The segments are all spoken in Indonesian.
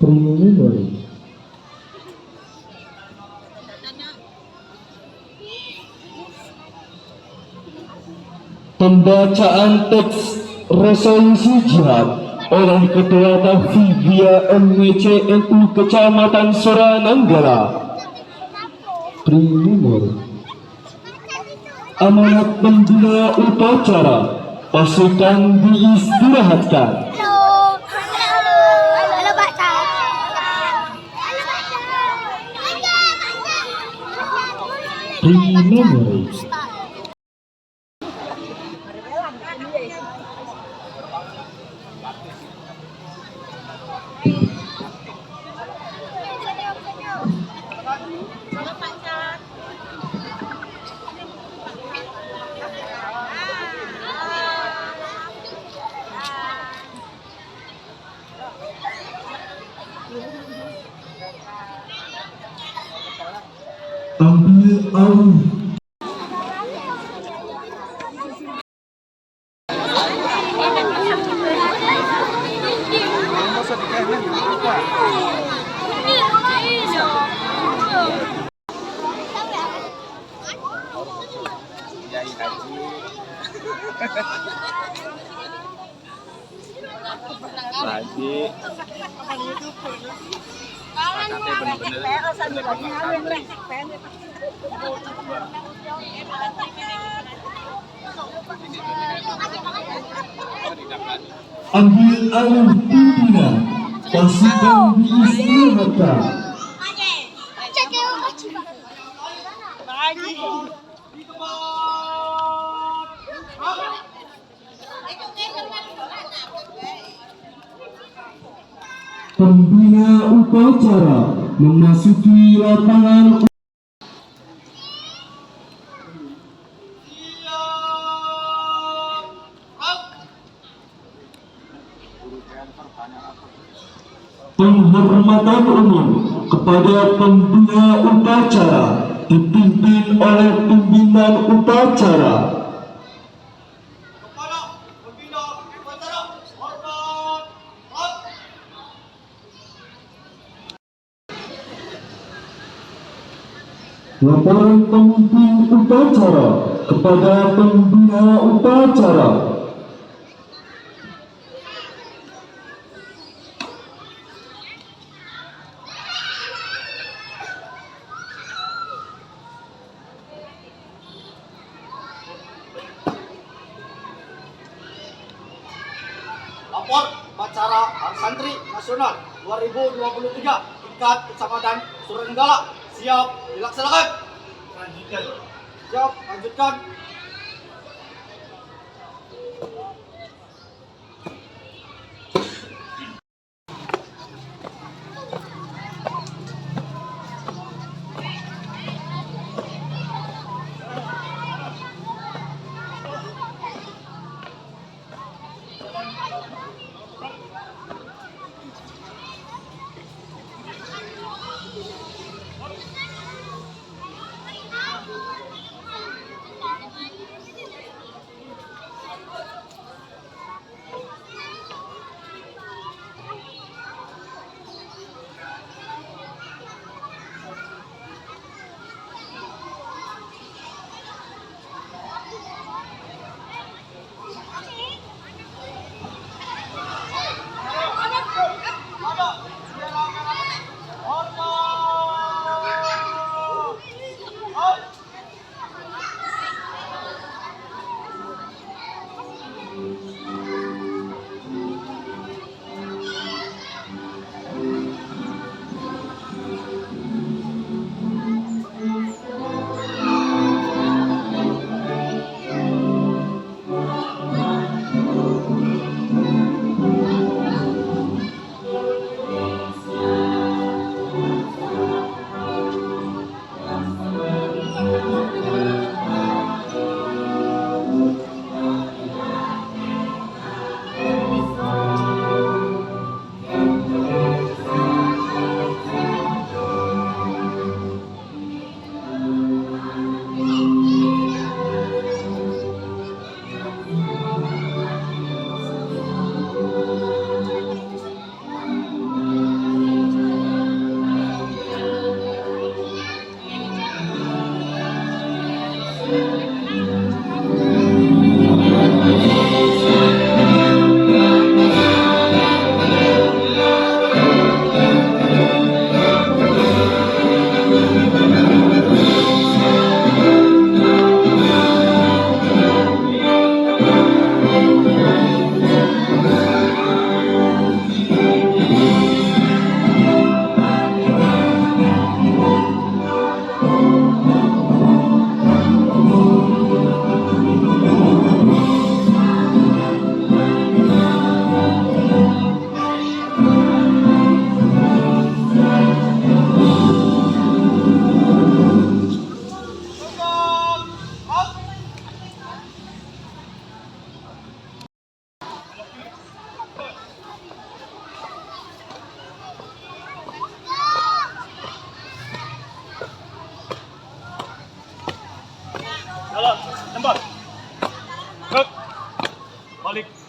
Preliminary. Pembacaan teks resolusi jihad oleh Ketua Tahfidziyah MWCNU Kecamatan Suranenggala. Preliminary. Amanat pembina upacara, pasukan diistirahatkan. Preliminary. Ambil alih. Ambil alih pimpinan, pasukan diistirahatkan. Pembina upacara memasuki lapangan. Penghormatan umum kepada pembina upacara dipimpin oleh pimpinan upacara. Laporan pemimpin upacara kepada pembina upacara. Lapor upacara Hari Santri Nasional 2023 tingkat Kecamatan Suranenggala siap dilaksanakan. Lanjutkan. Siap, lanjutkan.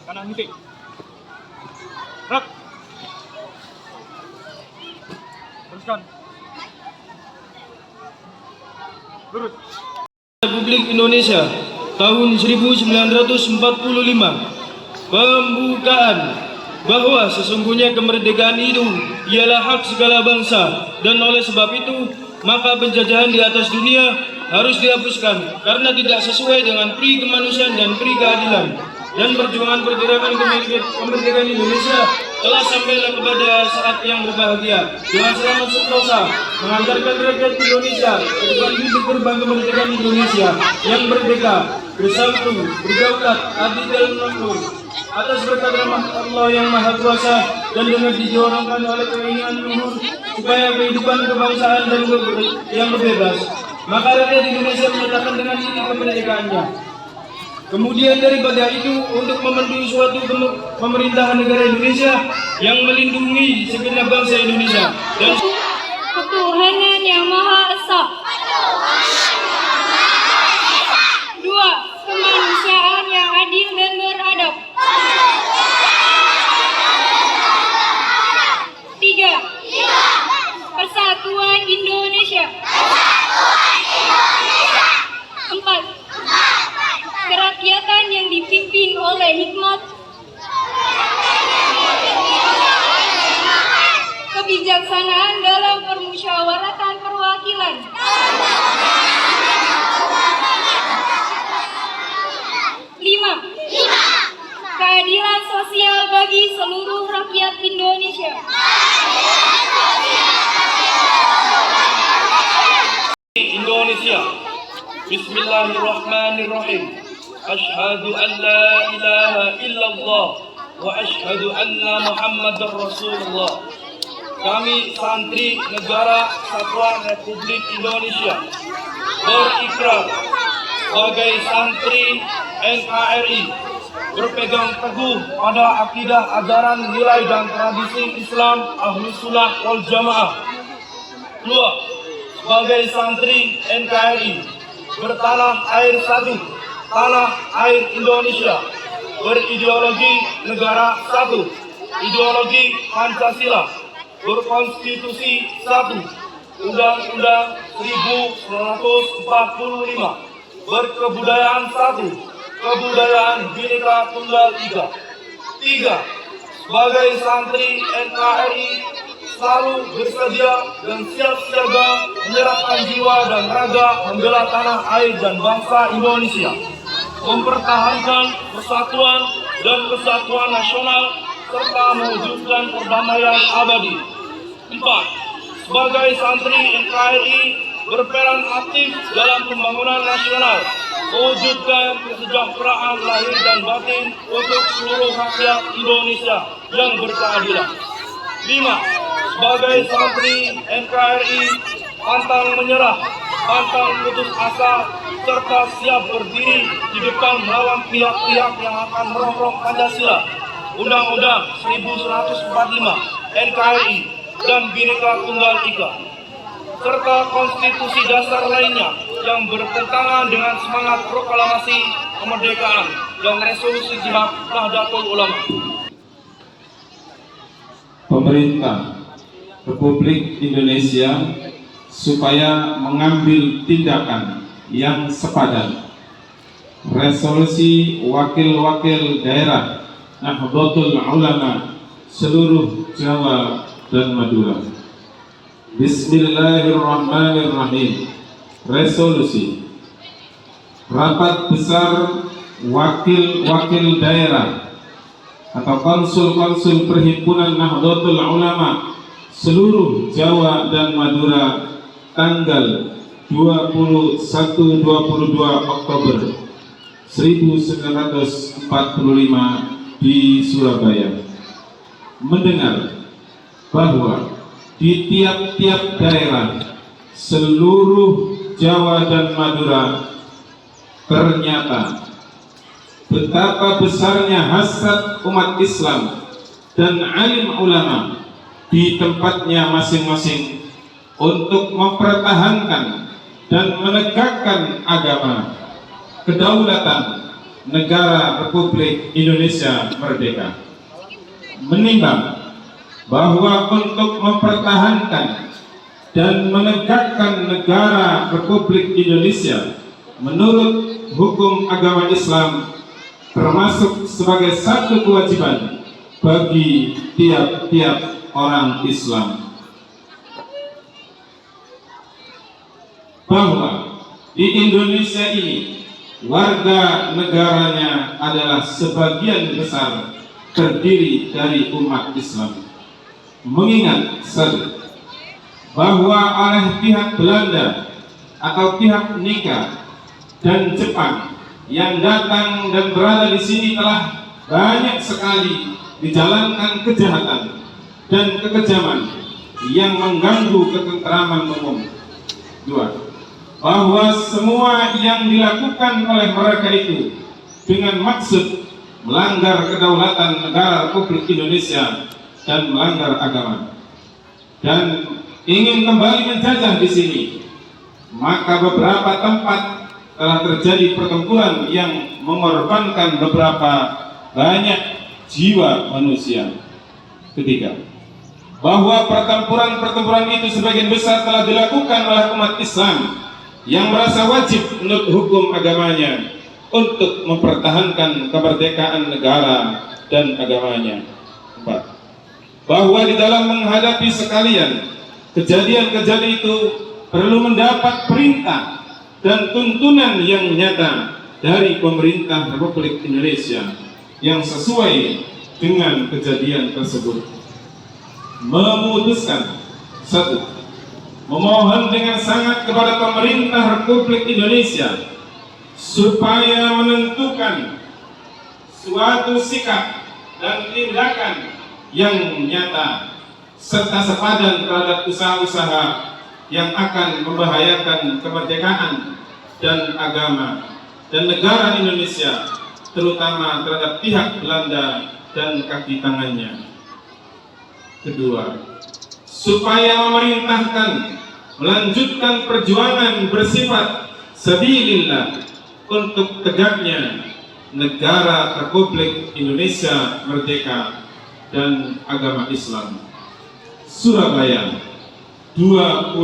Kanan titik. Gerak. Teruskan. Lurus. Republik Indonesia tahun 1945. Pembukaan bahwa sesungguhnya kemerdekaan itu ialah hak segala bangsa, dan oleh sebab itu maka penjajahan di atas dunia harus dihapuskan karena tidak sesuai dengan pri kemanusiaan dan pri keadilan. Dan perjuangan pergerakan kemerdekaan Indonesia telah sampailah kepada saat yang berbahagia dengan selamat sentosa mengantarkan rakyat Indonesia ke depan pintu gerbang kemerdekaan Indonesia yang merdeka, bersatu, berdaulat, adil dan makmur atas berkat rahmat Allah yang Maha Kuasa, dan dengan didorongkan oleh keinginan luhur supaya kehidupan kebangsaan dan yang bebas, maka rakyat Indonesia menyatakan dengan ini kemerdekaannya. Kemudian daripada itu, untuk memenuhi suatu pemerintahan negara Indonesia yang melindungi segenap bangsa Indonesia dan Ketuhanan yang Maha Esa. 2. Kemanusiaan yang adil dan beradab. 3. Persatuan Indonesia. 4. Kerakyatan yang dipimpin oleh hikmat, kebijaksanaan dalam permusyawaratan perwakilan, lima, keadilan sosial bagi seluruh rakyat Indonesia. Indonesia. Bismillahirrahmanirrahim. Asyhadu an la ilaha illallah wa asyhadu anna Muhammadar Rasulullah. Kami santri Negara Kesatuan Republik Indonesia berikrar sebagai santri NKRI berpegang teguh pada akidah, ajaran, nilai dan tradisi Islam Ahlus Sunnah wal Jamaah. 2. Sebagai santri NKRI bertanah air satu, tanah air Indonesia, berideologi negara satu, ideologi Pancasila, berkonstitusi satu, Undang-Undang 1945, berkebudayaan satu, kebudayaan Bhinneka Tunggal Ika. 3. Sebagai santri NKRI selalu bersedia dan siap siaga menyerahkan jiwa dan raga membela tanah air dan bangsa Indonesia, mempertahankan persatuan dan kesatuan nasional serta mewujudkan perdamaian abadi. 4. Sebagai santri NKRI berperan aktif dalam pembangunan nasional, mewujudkan kesejahteraan lahir dan batin untuk seluruh rakyat Indonesia yang berkeadilan. 5. Sebagai santri NKRI pantang menyerah, pantang putus asa, serta siap berdiri di depan melawan pihak-pihak yang akan merongrong Pancasila, Undang-Undang 1945, NKRI, dan Bhinneka Tunggal Ika, serta konstitusi dasar lainnya yang bertentangan dengan semangat proklamasi kemerdekaan dan resolusi jihad Nahdlatul Ulama. Pemerintah Republik Indonesia supaya mengambil tindakan yang sepadan. Resolusi Wakil-Wakil Daerah Nahdlatul Ulama seluruh Jawa dan Madura. Bismillahirrahmanirrahim. Resolusi Rapat Besar Wakil-Wakil Daerah atau Konsul-Konsul Perhimpunan Nahdlatul Ulama seluruh Jawa dan Madura tanggal 21-22 Oktober 1945 di Surabaya, mendengar bahwa di tiap-tiap daerah seluruh Jawa dan Madura ternyata betapa besarnya hasrat umat Islam dan alim ulama di tempatnya masing-masing untuk mempertahankan dan menegakkan agama, kedaulatan, negara Republik Indonesia merdeka. Menimbang bahwa untuk mempertahankan dan menegakkan negara Republik Indonesia menurut hukum agama Islam termasuk sebagai satu kewajiban bagi tiap-tiap orang Islam, bahwa di Indonesia ini warga negaranya adalah sebagian besar terdiri dari umat Islam. Mengingat satu, bahwa oleh pihak Belanda atau pihak Nika dan Jepang yang datang dan berada di sini telah banyak sekali dijalankan kejahatan dan kekejaman yang mengganggu ketentraman umum. Dua, bahwa semua yang dilakukan oleh mereka itu dengan maksud melanggar kedaulatan negara Republik Indonesia dan melanggar agama dan ingin kembali menjajah di sini, maka beberapa tempat telah terjadi pertempuran yang mengorbankan beberapa banyak jiwa manusia. Ketiga, bahwa pertempuran itu sebagian besar telah dilakukan oleh umat Islam yang merasa wajib menurut hukum agamanya untuk mempertahankan kemerdekaan negara dan agamanya. 4. Bahwa di dalam menghadapi sekalian kejadian-kejadian itu perlu mendapat perintah dan tuntunan yang nyata dari pemerintah Republik Indonesia yang sesuai dengan kejadian tersebut. Memutuskan, 1. Memohon dengan sangat kepada pemerintah Republik Indonesia supaya menentukan suatu sikap dan tindakan yang nyata serta sepadan terhadap usaha-usaha yang akan membahayakan kemerdekaan dan agama dan negara Indonesia, terutama terhadap pihak Belanda dan kaki tangannya. Kedua, supaya memerintahkan melanjutkan perjuangan bersifat sabilillah untuk tegaknya negara Republik Indonesia merdeka dan agama Islam. Surabaya, 22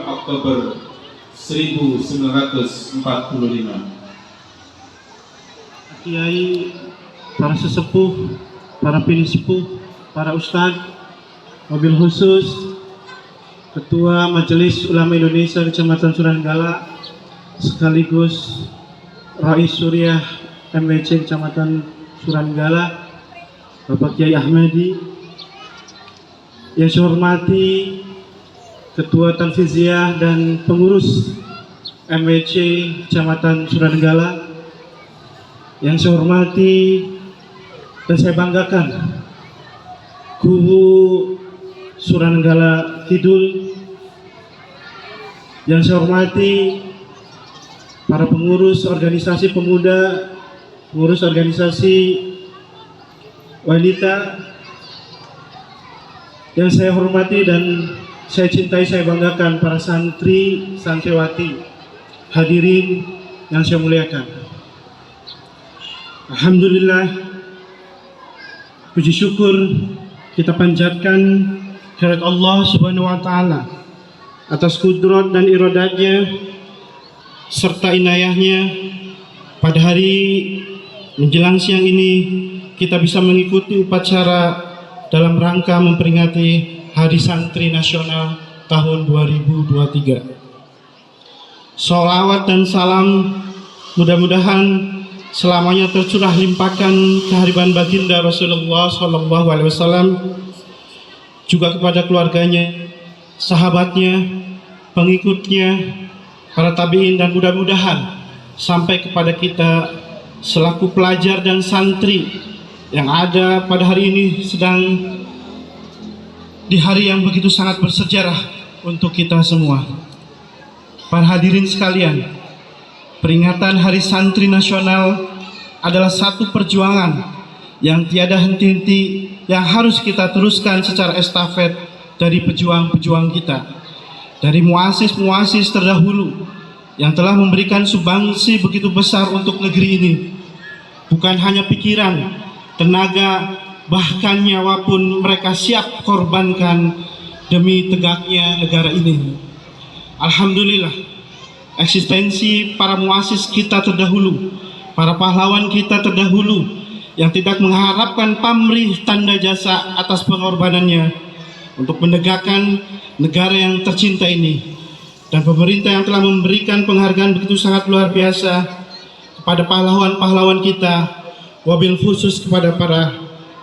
Oktober 1945. Kiai, para sesepuh, para pinisepuh, para ustadz, wabil khusus Ketua Majelis Ulama Indonesia Kecamatan Suranggala sekaligus Rais Suriah MWC Kecamatan Suranggala, Bapak Kiai Ahmadi. Yang saya hormati Ketua Tanfiziah dan pengurus MWC Kecamatan Suranggala. Yang saya hormati dan saya banggakan Kubu Suranggala Kidul. Yang saya hormati para pengurus organisasi pemuda, pengurus organisasi wanita. Yang saya hormati dan saya cintai, saya banggakan para santri, santriwati, hadirin yang saya muliakan. Alhamdulillah, puji syukur kita panjatkan kehadirat Allah Subhanahu wa taala atas kudrat dan iradatnya serta inayahnya. Pada hari menjelang siang ini kita bisa mengikuti upacara dalam rangka memperingati Hari Santri Nasional tahun 2023. Sholawat dan salam mudah-mudahan selamanya tercurah limpahkan kehadiran baginda Rasulullah SAW, juga kepada keluarganya, sahabatnya, pengikutnya, para tabi'in, dan mudah-mudahan sampai kepada kita selaku pelajar dan santri yang ada pada hari ini, sedang di hari yang begitu sangat bersejarah untuk kita semua. Para hadirin sekalian, peringatan Hari Santri Nasional adalah satu perjuangan yang tiada henti-henti yang harus kita teruskan secara estafet dari pejuang-pejuang kita, dari muasis-muasis terdahulu yang telah memberikan sumbangsi begitu besar untuk negeri ini, bukan hanya pikiran, tenaga, bahkan nyawa pun mereka siap korbankan demi tegaknya negara ini. Alhamdulillah, eksistensi para muasis kita terdahulu, para pahlawan kita terdahulu yang tidak mengharapkan pamrih tanda jasa atas pengorbanannya untuk menegakkan negara yang tercinta ini, dan pemerintah yang telah memberikan penghargaan begitu sangat luar biasa kepada pahlawan-pahlawan kita, wabil khusus kepada para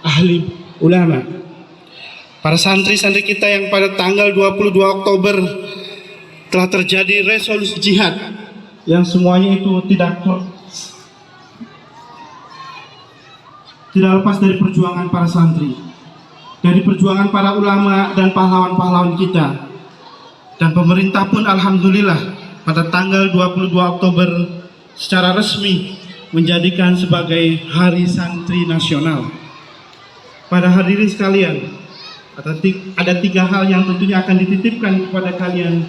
ahli ulama, para santri-santri kita yang pada tanggal 22 Oktober telah terjadi resolusi jihad yang semuanya itu tidak lepas dari perjuangan para santri, dari perjuangan para ulama dan pahlawan-pahlawan kita. Dan pemerintah pun alhamdulillah pada tanggal 22 Oktober secara resmi menjadikan sebagai Hari Santri Nasional. Pada hadirin sekalian, ada 3 hal yang tentunya akan dititipkan kepada kalian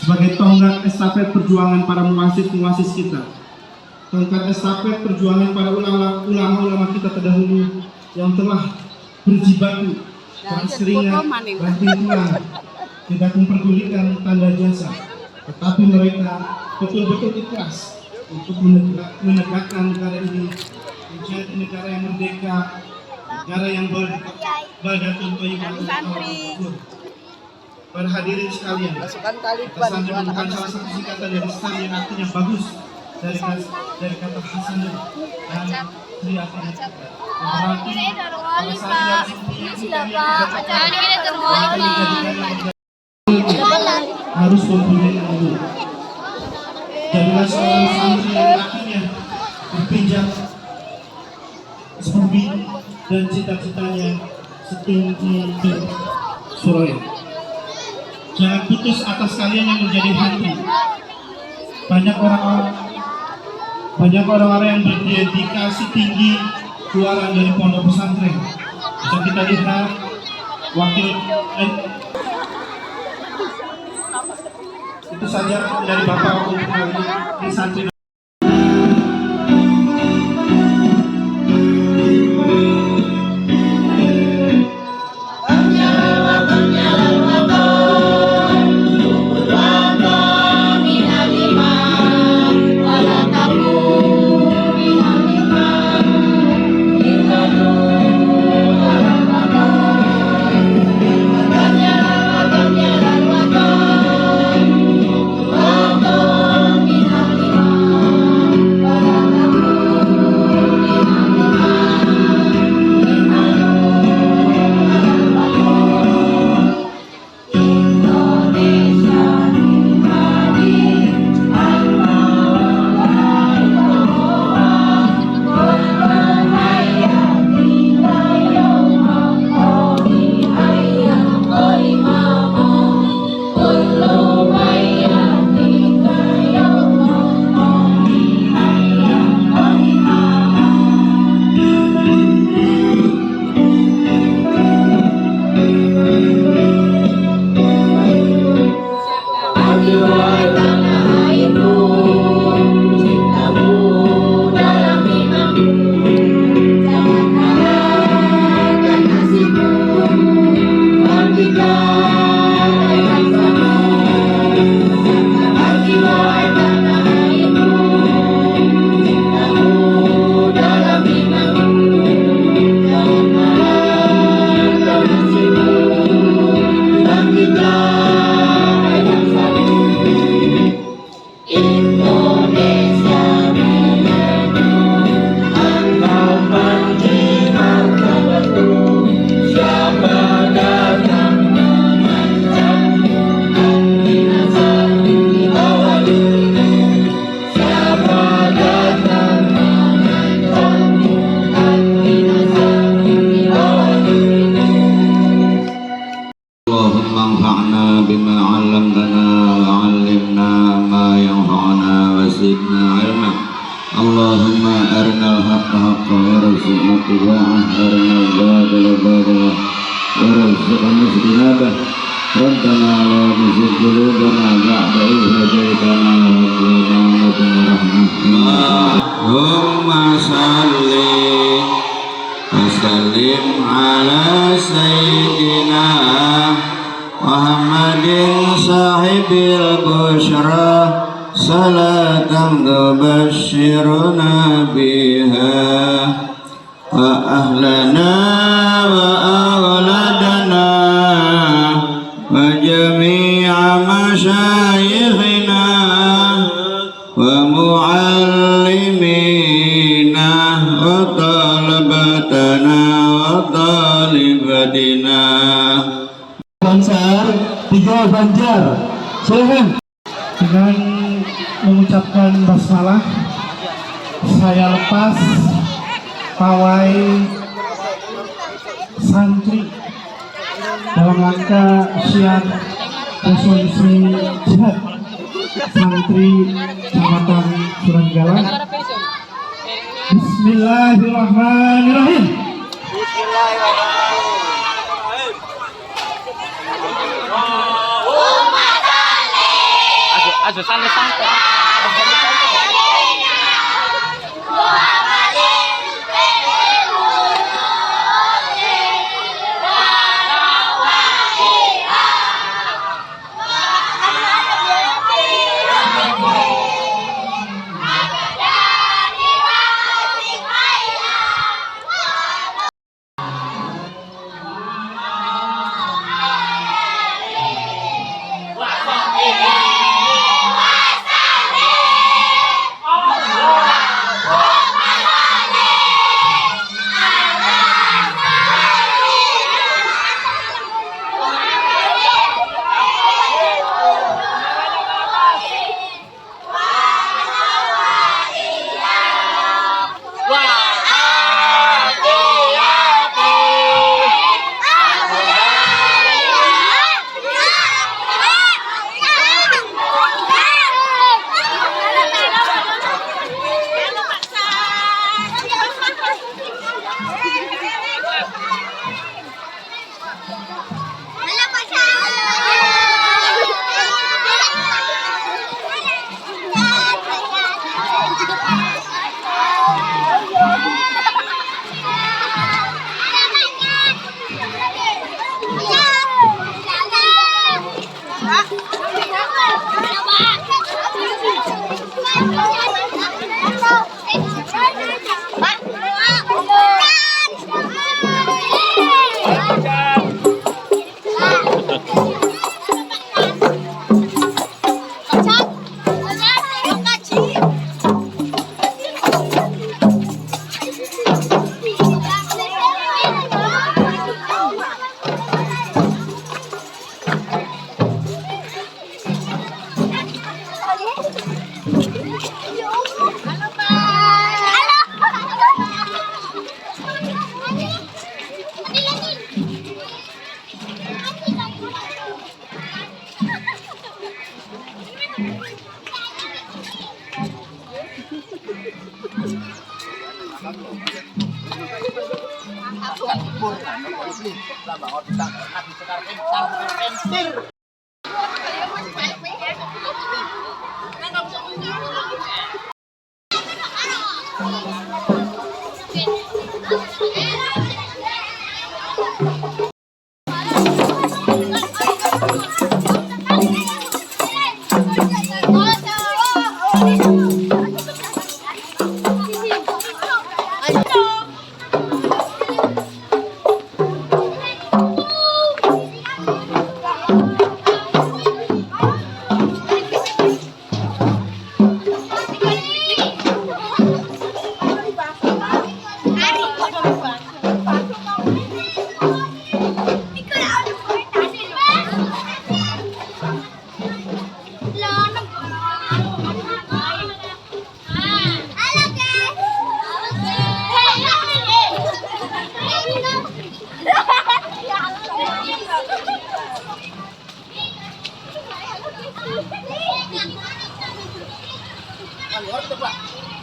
sebagai tonggak estafet perjuangan para muasis-muasis kita, tonggak estafet perjuangan para ulama-ulama kita terdahulu yang telah berjibaku, berkeringat, banting tulang, tidak memperdulikan tanda jasa, tetapi mereka betul-betul ikhlas untuk menegakkan negara ini menjadi negara yang merdeka, negara yang berbadatun thayyibah. Para hadirin sekalian, santri merupakan salah satu singkatan dari stan yang artinya bagus dari kata hasan dan triathlon. Berarti para harus mempunyai ilmu. Jadilah seorang santri yang akhirnya berpijak hobi dan cita-citanya setinggi Suraya. Jangan putus atas kalian yang menjadi hati. Banyak orang-orang yang berdedikasi tinggi keluar dari pondok pesantren. Bisa kita lihat itu saja dari Bapak untuk di santri. ربنا لا تزغ قلوبنا بعد إذ هديتنا وهب لنا من لدنك رحمة اللهم صل وسلم على سيدنا محمد صاحب البشرى صلاة تبشرنا بها وأهلنا وأولادنا وجميع مشايخنا ومعلمينا وطلبتنا وطالبتنا. Bansar 3 Banjar. Silakan. Dengan mengucapkan basmalah, saya lepas pawai santri dalam rangka syiar resolusi jihad santri Kecamatan Suranggala. Bismillahirrahmanirrahim.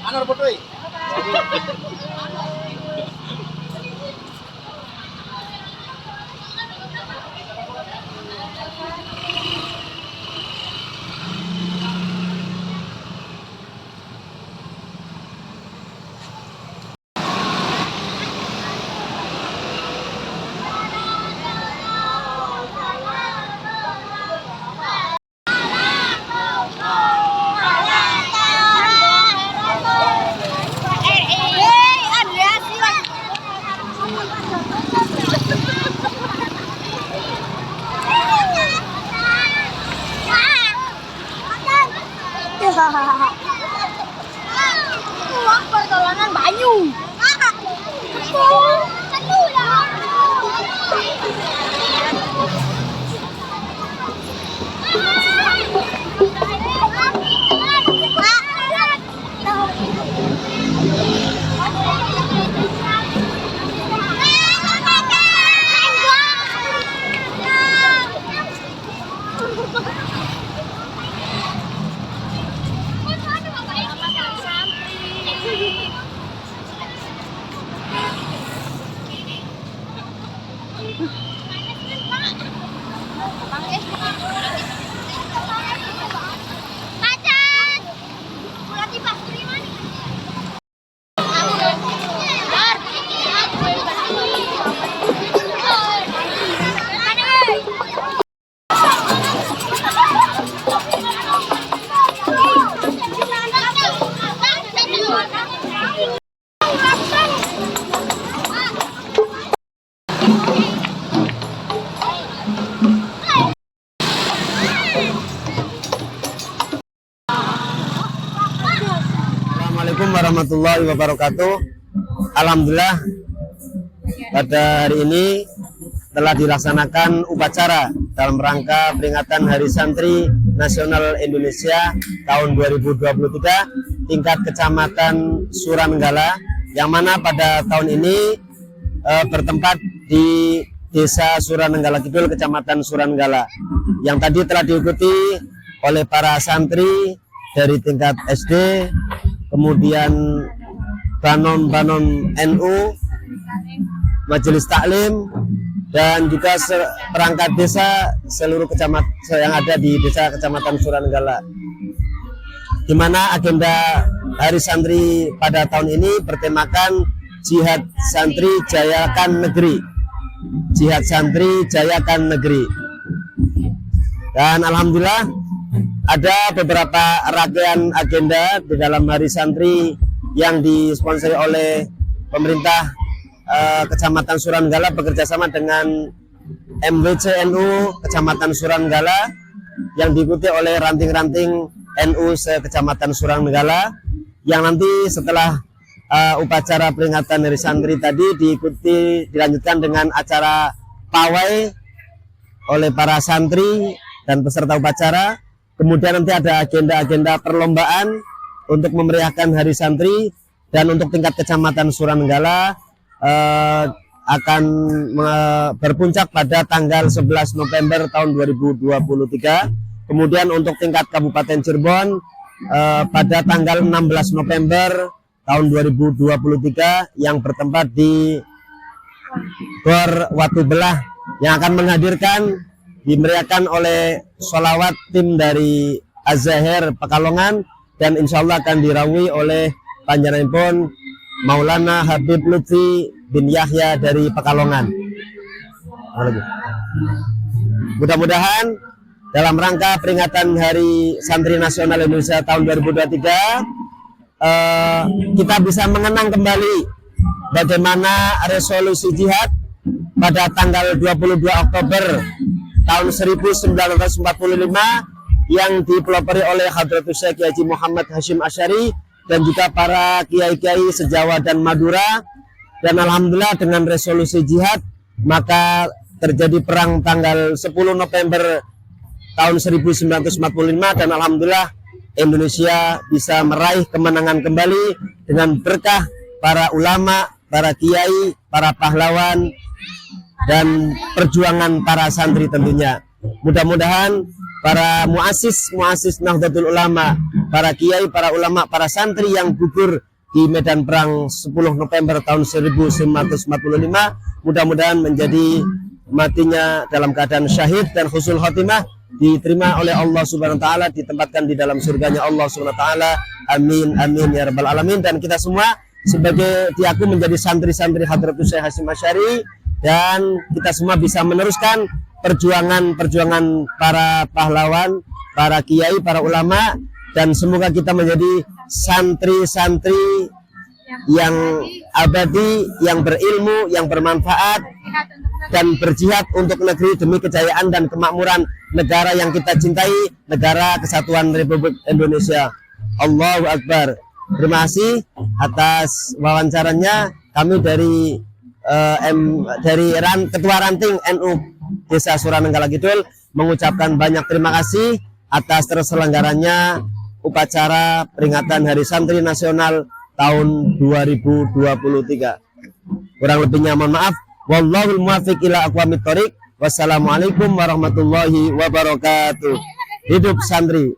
Anor potoi. Pertolongan banyu. Assalamualaikum warahmatullahi wabarakatuh. Alhamdulillah pada hari ini telah dilaksanakan upacara dalam rangka peringatan Hari Santri Nasional Indonesia tahun 2023 tingkat Kecamatan Suranenggala, yang mana pada tahun ini bertempat di Desa Suranenggala Kidul, Kecamatan Suranenggala, yang tadi telah diikuti oleh para santri dari tingkat SD, kemudian Banon NU, Majelis Taklim, dan juga perangkat desa seluruh kecamatan yang ada di Desa Kecamatan Suranenggala. Di mana agenda Hari Santri pada tahun ini bertemakan Jihad Santri Jayakan Negeri. Jihad Santri Jayakan Negeri. Dan alhamdulillah ada beberapa rangkaian agenda di dalam Hari Santri yang disponsori oleh pemerintah Kecamatan Suranenggala bekerjasama dengan MWCNU Kecamatan Suranenggala, yang diikuti oleh ranting-ranting NU se-Kecamatan Suranenggala, yang nanti setelah upacara peringatan Hari Santri tadi dilanjutkan dengan acara pawai oleh para santri dan peserta upacara. Kemudian nanti ada agenda-agenda perlombaan untuk memeriahkan Hari Santri, dan untuk tingkat Kecamatan Suranenggala akan berpuncak pada tanggal 11 November tahun 2023. Kemudian untuk tingkat Kabupaten Cirebon pada tanggal 16 November tahun 2023 yang bertempat di Gor Watu Belah, yang akan menghadirkan, dimeriahkan oleh sholawat tim dari Az-Zahir Pekalongan, dan insya Allah akan dirawi oleh panjenenganipun Maulana Habib Lutfi bin Yahya dari Pekalongan. Mudah-mudahan dalam rangka peringatan Hari Santri Nasional Indonesia tahun 2023 kita bisa mengenang kembali bagaimana resolusi jihad pada tanggal 22 Oktober tahun 1945 yang dipelopori oleh Hadratus Syekh Haji Muhammad Hashim Asy'ari dan juga para kiai-kiai se-Jawa dan Madura. Dan alhamdulillah dengan resolusi jihad maka terjadi perang tanggal 10 November tahun 1945, dan alhamdulillah Indonesia bisa meraih kemenangan kembali dengan berkah para ulama, para kiai, para pahlawan, dan perjuangan para santri tentunya. Mudah-mudahan para muassis Nahdlatul Ulama, para kiai, para ulama, para santri yang gugur di medan perang 10 November tahun 1945 mudah-mudahan menjadi matinya dalam keadaan syahid dan husnul khotimah, diterima oleh Allah Subhanahu wa taala, ditempatkan di dalam surganya Allah Subhanahu wa taala. Amin amin ya rabbal alamin. Dan kita semua sebagai diaku menjadi santri-santri Hadratus Syekh Hasyim Asy'ari, dan kita semua bisa meneruskan perjuangan para pahlawan, para kiai, para ulama, dan semoga kita menjadi santri-santri yang abadi, yang berilmu, yang bermanfaat, dan berjihad untuk negeri demi kejayaan dan kemakmuran negara yang kita cintai, negara kesatuan Republik Indonesia. Allahu Akbar. Terima kasih atas wawancaranya. Kami dari Ketua Ranting NU Desa Suranenggala Kidul mengucapkan banyak terima kasih atas terselenggaranya upacara peringatan Hari Santri Nasional tahun 2023. Kurang lebihnya mohon maaf. Wallahul muwaffiq ila aqwamit thoriq. Wassalamualaikum warahmatullahi wabarakatuh. Hidup santri.